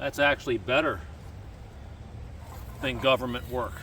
That's actually better than government work.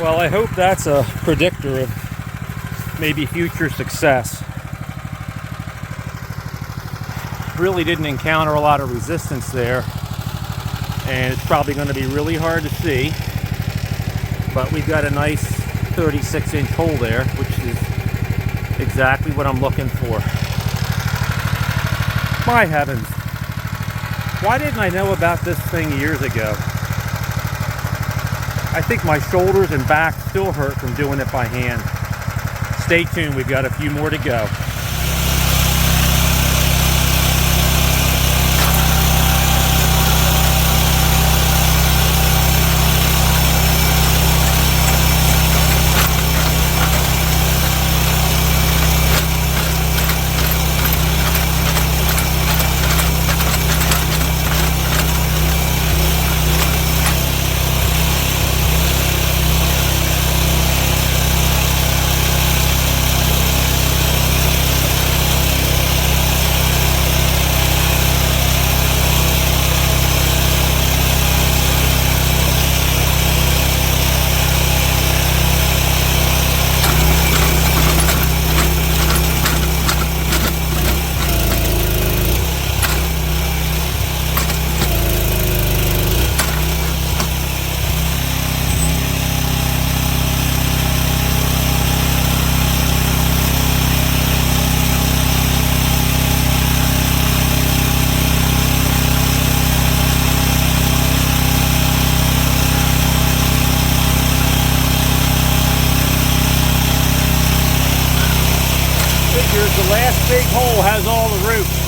Well, I hope that's a predictor of maybe future success. Really didn't encounter a lot of resistance there. and it's probably going to be really hard to see, but we've got a nice 36-inch hole there, which is exactly what I'm looking for. My heavens, why didn't I know about this thing years ago? I think my shoulders and back still hurt from doing it by hand. Stay tuned, we've got a few more to go. The last big hole has all the roots.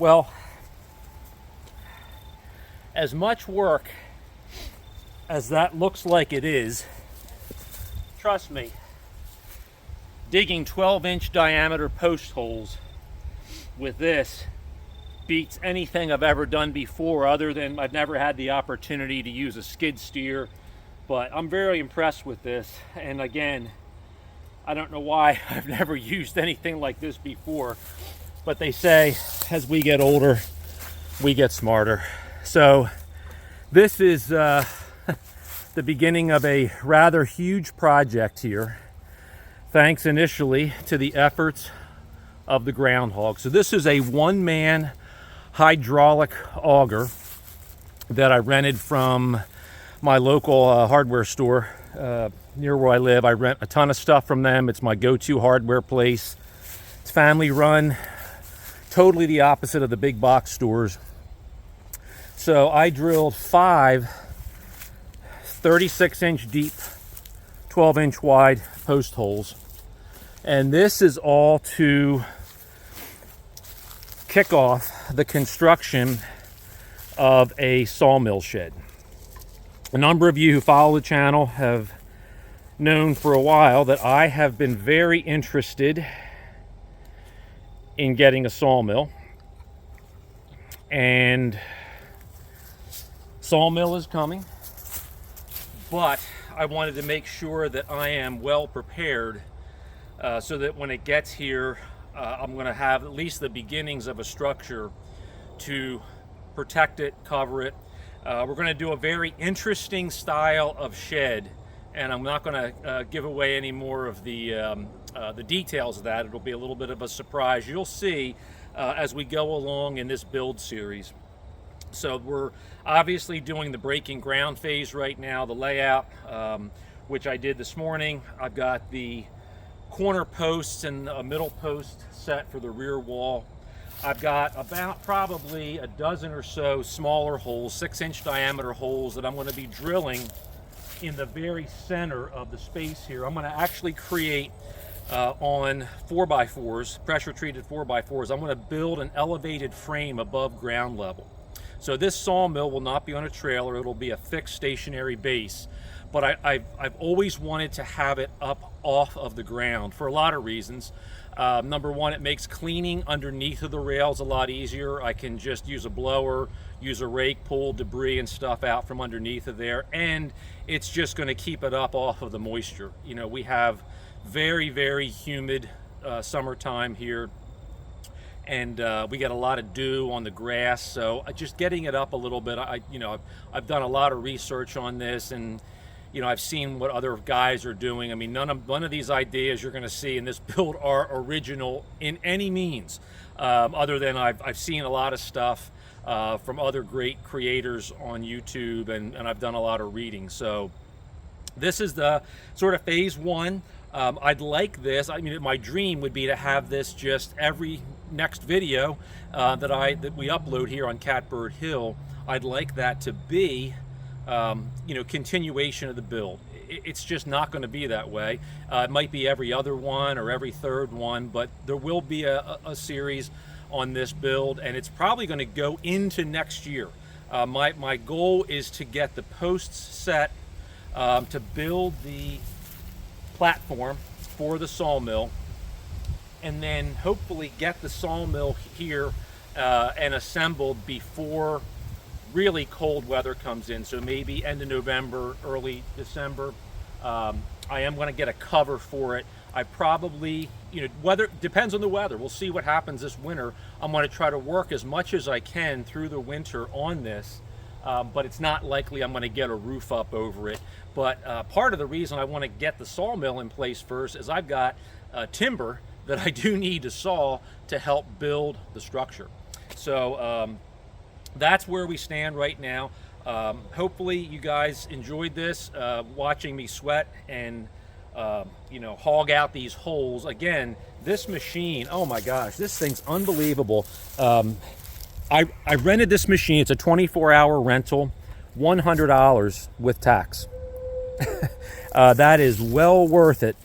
Well, as much work as that looks like it is, trust me, digging 12-inch diameter post holes with this beats anything I've ever done before, other than I've never had the opportunity to use a skid steer. But I'm very impressed with this. And again, I don't know why I've never used anything like this before, but they say as we get older, we get smarter. So this is the beginning of a rather huge project here, thanks initially to the efforts of the groundhog. So this is a one-man hydraulic auger that I rented from my local hardware store near where I live. I rent a ton of stuff from them. It's my go-to hardware place. It's family run, totally the opposite of the big box stores. So I drilled 5 36-inch deep, 12-inch wide post holes. And this is all to kick off the construction of a sawmill shed. A number of you who follow the channel have known for a while that I have been very interested in getting a sawmill. And sawmill is coming, but I wanted to make sure that I am well prepared so that when it gets here, I'm going to have at least the beginnings of a structure to protect it, cover it. We're going to do a very interesting style of shed, and I'm not going to give away any more of the details of that. It'll be a little bit of a surprise. You'll see as we go along in this build series. So we're obviously doing the breaking ground phase right now, the layout, which I did this morning. I've got the corner posts and a middle post set for the rear wall. I've got about probably a dozen or so smaller holes, 6-inch diameter holes that I'm going to be drilling in the very center of the space here. I'm going to actually create on 4x4s, pressure treated 4x4s. I'm going to build an elevated frame above ground level. So this sawmill will not be on a trailer. It'll be a fixed stationary base. But I've always wanted to have it up off of the ground for a lot of reasons. Number one, it makes cleaning underneath of the rails a lot easier. I can just use a blower, use a rake, pull debris and stuff out from underneath of there, and it's just going to keep it up off of the moisture. You know, we have very, very humid summertime here, and we get a lot of dew on the grass, so just getting it up a little bit. I've done a lot of research on this, and I've seen what other guys are doing. I mean, none of these ideas you're going to see in this build are original in any means, other than I've seen a lot of stuff from other great creators on YouTube, and I've done a lot of reading. So this is the sort of phase one. I'd like this. I mean, my dream would be to have this just every next video that we upload here on Catbird Hill. I'd like that to be continuation of the build. It's just not going to be that way. It might be every other one or every third one, but there will be a series on this build, and it's probably going to go into next year. My goal is to get the posts set, to build the platform for the sawmill, and then hopefully get the sawmill here and assembled before really cold weather comes in. So maybe end of November, early December. I am going to get a cover for it. I probably, weather depends on the weather. We'll see what happens this winter. I'm going to try to work as much as I can through the winter on this, but it's not likely I'm going to get a roof up over it. But part of the reason I want to get the sawmill in place first is I've got timber that I do need to saw to help build the structure. So that's where we stand right now. Hopefully you guys enjoyed this, watching me sweat and hog out these holes. Again, this machine, oh my gosh, this thing's unbelievable. I rented this machine. It's a 24-hour rental, $100 with tax. That is well worth it,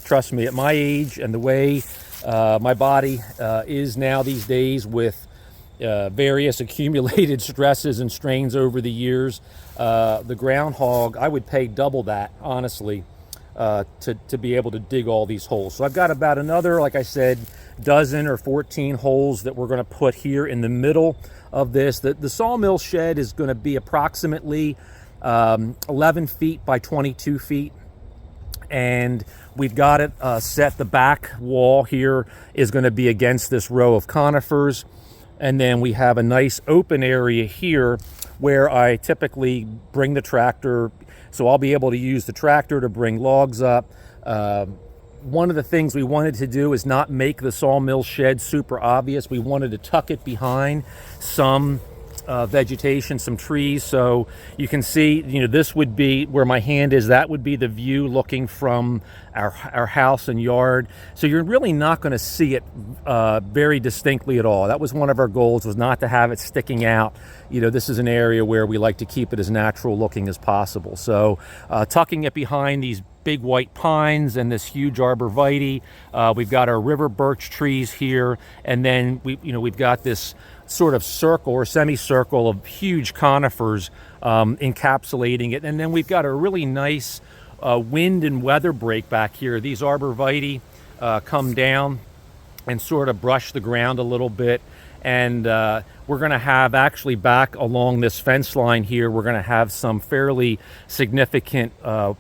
trust me, at my age and the way my body is now these days with various accumulated stresses and strains over the years. The groundhog, I would pay double that, honestly, to be able to dig all these holes. So I've got about another, like I said, dozen or 14 holes that we're going to put here in the middle of this. The sawmill shed is going to be approximately 11 feet by 22 feet. And we've got it set. The back wall here is going to be against this row of conifers. And then we have a nice open area here where I typically bring the tractor. So I'll be able to use the tractor to bring logs up. One of the things we wanted to do is not make the sawmill shed super obvious. We wanted to tuck it behind some vegetation, some trees. So you can see, this would be where my hand is. That would be the view looking from our house and yard. So you're really not going to see it very distinctly at all. That was one of our goals, was not to have it sticking out. This is an area where we like to keep it as natural looking as possible. So tucking it behind these big white pines and this huge arborvitae. We've got our river birch trees here, and then we've got this sort of circle or semicircle of huge conifers encapsulating it. And then we've got a really nice wind and weather break back here. These arborvitae come down and sort of brush the ground a little bit. And we're going to have, actually back along this fence line here, we're going to have some fairly significant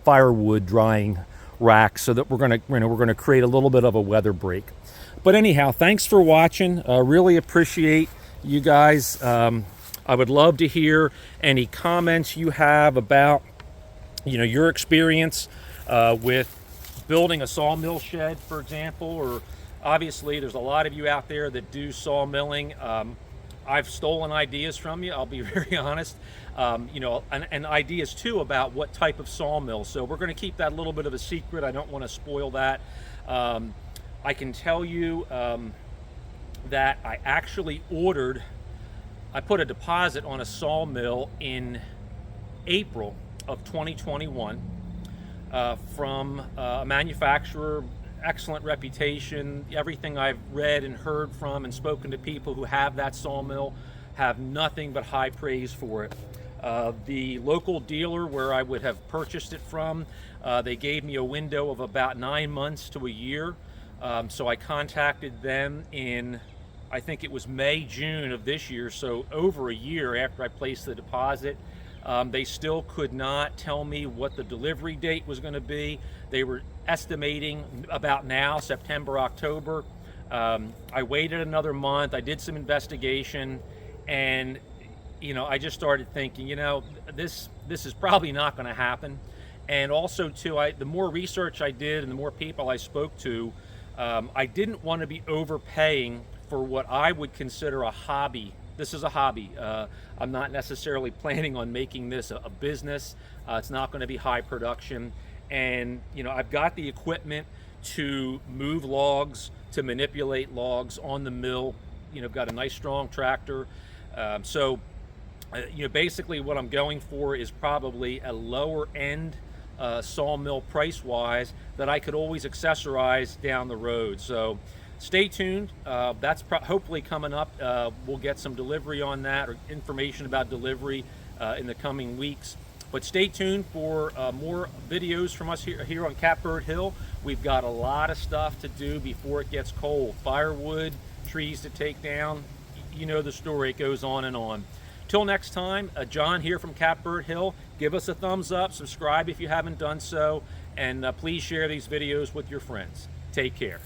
firewood drying racks, so that we're going to create a little bit of a weather break. But anyhow, thanks for watching. Really appreciate you guys. I would love to hear any comments you have about your experience with building a sawmill shed, for example, or obviously there's a lot of you out there that do sawmilling. I've stolen ideas from you, I'll be very honest, and ideas too about what type of sawmill. So we're going to keep that a little bit of a secret. I don't want to spoil that. I can tell you that I actually I put a deposit on a sawmill in April of 2021 from a manufacturer, excellent reputation. Everything I've read and heard from and spoken to people who have that sawmill have nothing but high praise for it. The local dealer where I would have purchased it from, they gave me a window of about 9 months to a year. So I contacted them in, I think it was May, June of this year, so over a year after I placed the deposit. They still could not tell me what the delivery date was going to be. They were estimating about now, September, October. I waited another month. I did some investigation, and I just started thinking, this is probably not going to happen. And also too, the more research I did and the more people I spoke to, I didn't want to be overpaying for what I would consider a hobby. This is a hobby. I'm not necessarily planning on making this a business. It's not going to be high production. And I've got the equipment to move logs, to manipulate logs on the mill. Got a nice strong tractor. So basically what I'm going for is probably a lower end sawmill price wise that I could always accessorize down the road. So stay tuned. That's hopefully coming up. We'll get some delivery on that, or information about delivery in the coming weeks. But stay tuned for more videos from us here on Catbird Hill. We've got a lot of stuff to do before it gets cold. Firewood, trees to take down. You know the story, it goes on and on. Till next time, John here from Catbird Hill. Give us a thumbs up, subscribe if you haven't done so, and please share these videos with your friends. Take care.